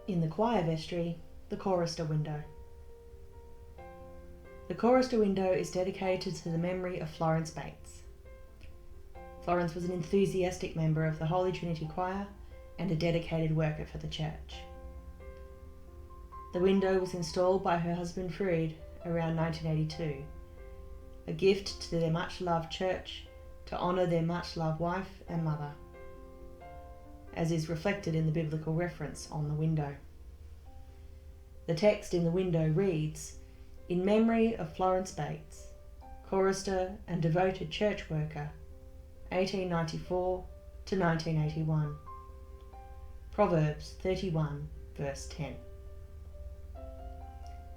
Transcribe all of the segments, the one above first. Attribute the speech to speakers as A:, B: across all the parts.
A: In the choir vestry, the chorister window. The chorister window is dedicated to the memory of Florence Bates. Florence was an enthusiastic member of the Holy Trinity Choir and a dedicated worker for the church. The window was installed by her husband Froude around 1982, a gift to their much-loved church to honour their much-loved wife and mother, as is reflected in the biblical reference on the window. The text in the window reads, "In memory of Florence Bates, chorister and devoted church worker, 1894 to 1981. Proverbs 31, verse 10.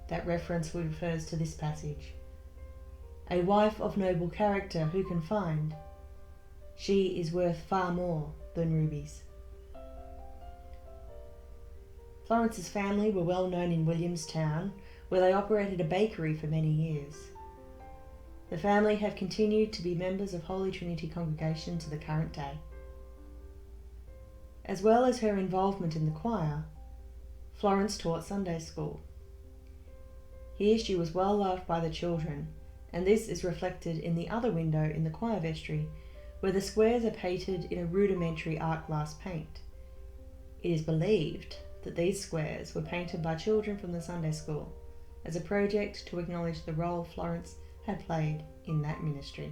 A: That reference refers to this passage. A wife of noble character who can find? She is worth far more than rubies. Florence's family were well known in Williamstown, where they operated a bakery for many years. The family have continued to be members of Holy Trinity congregation to the current day. As well as her involvement in the choir, Florence taught Sunday school. Here she was well loved by the children, and this is reflected in the other window in the choir vestry, where the squares are painted in a rudimentary art glass paint. It is believed that these squares were painted by children from the Sunday school as a project to acknowledge the role Florence had played in that ministry.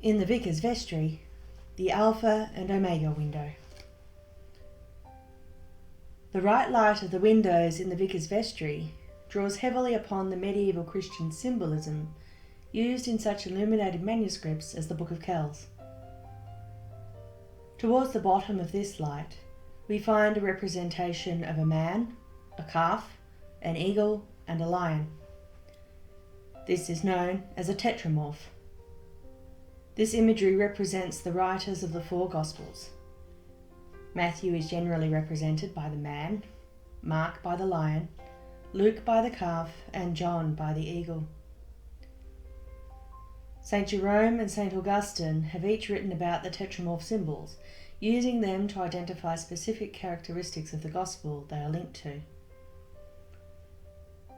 A: In the Vicar's vestry, the Alpha and Omega window. The right light of the windows in the Vicar's vestry draws heavily upon the medieval Christian symbolism used in such illuminated manuscripts as the Book of Kells. Towards the bottom of this light, we find a representation of a man, a calf, an eagle, and a lion. This is known as a tetramorph. This imagery represents the writers of the four Gospels. Matthew is generally represented by the man, Mark by the lion, Luke by the calf, and John by the eagle. St. Jerome and St. Augustine have each written about the tetramorph symbols, using them to identify specific characteristics of the Gospel they are linked to.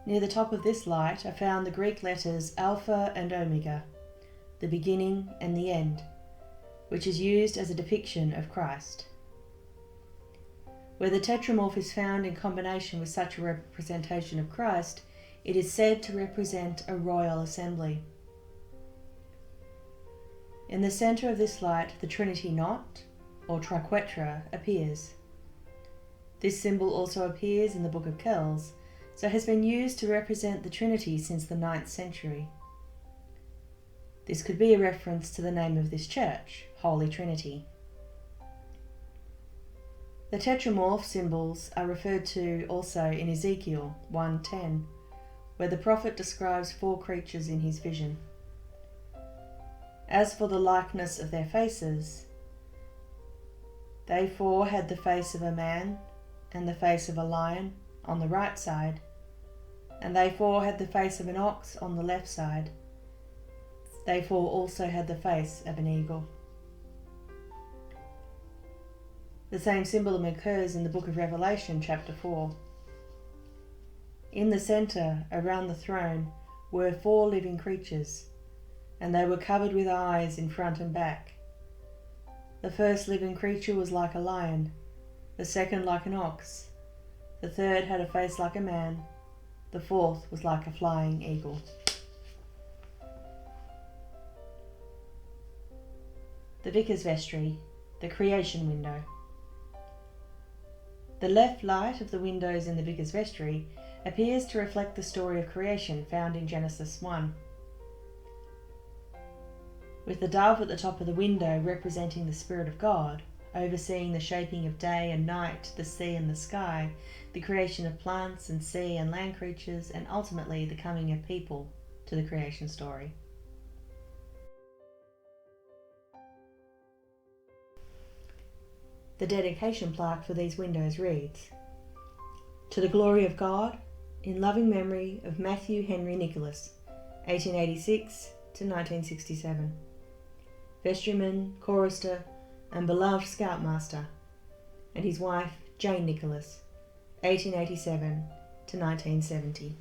A: Near the top of this light are found the Greek letters Alpha and Omega, the beginning and the end, which is used as a depiction of Christ. Where the tetramorph is found in combination with such a representation of Christ, it is said to represent a royal assembly. In the centre of this light, the Trinity knot, or triquetra, appears. This symbol also appears in the Book of Kells, so has been used to represent the Trinity since the 9th century. This could be a reference to the name of this church, Holy Trinity. The tetramorph symbols are referred to also in Ezekiel 1:10, where the prophet describes 4 creatures in his vision. As for the likeness of their faces, they 4 had the face of a man and the face of a lion on the right side, and they 4 had the face of an ox on the left side. They 4 also had the face of an eagle. The same symbolism occurs in the book of Revelation, chapter 4. In the centre, around the throne, were 4 living creatures, and they were covered with eyes in front and back. The first living creature was like a lion, the second like an ox, the third had a face like a man, the fourth was like a flying eagle. The Vicar's vestry, the creation window. The left light of the windows in the Vicar's vestry appears to reflect the story of creation found in Genesis 1. With the dove at the top of the window representing the Spirit of God, overseeing the shaping of day and night, the sea and the sky, the creation of plants and sea and land creatures, and ultimately the coming of people to the creation story. The dedication plaque for these windows reads, "To the glory of God, in loving memory of Matthew Henry Nicholas, 1886 to 1967, vestryman, chorister and beloved scoutmaster, and his wife Jane Nicholas, 1887 to 1970."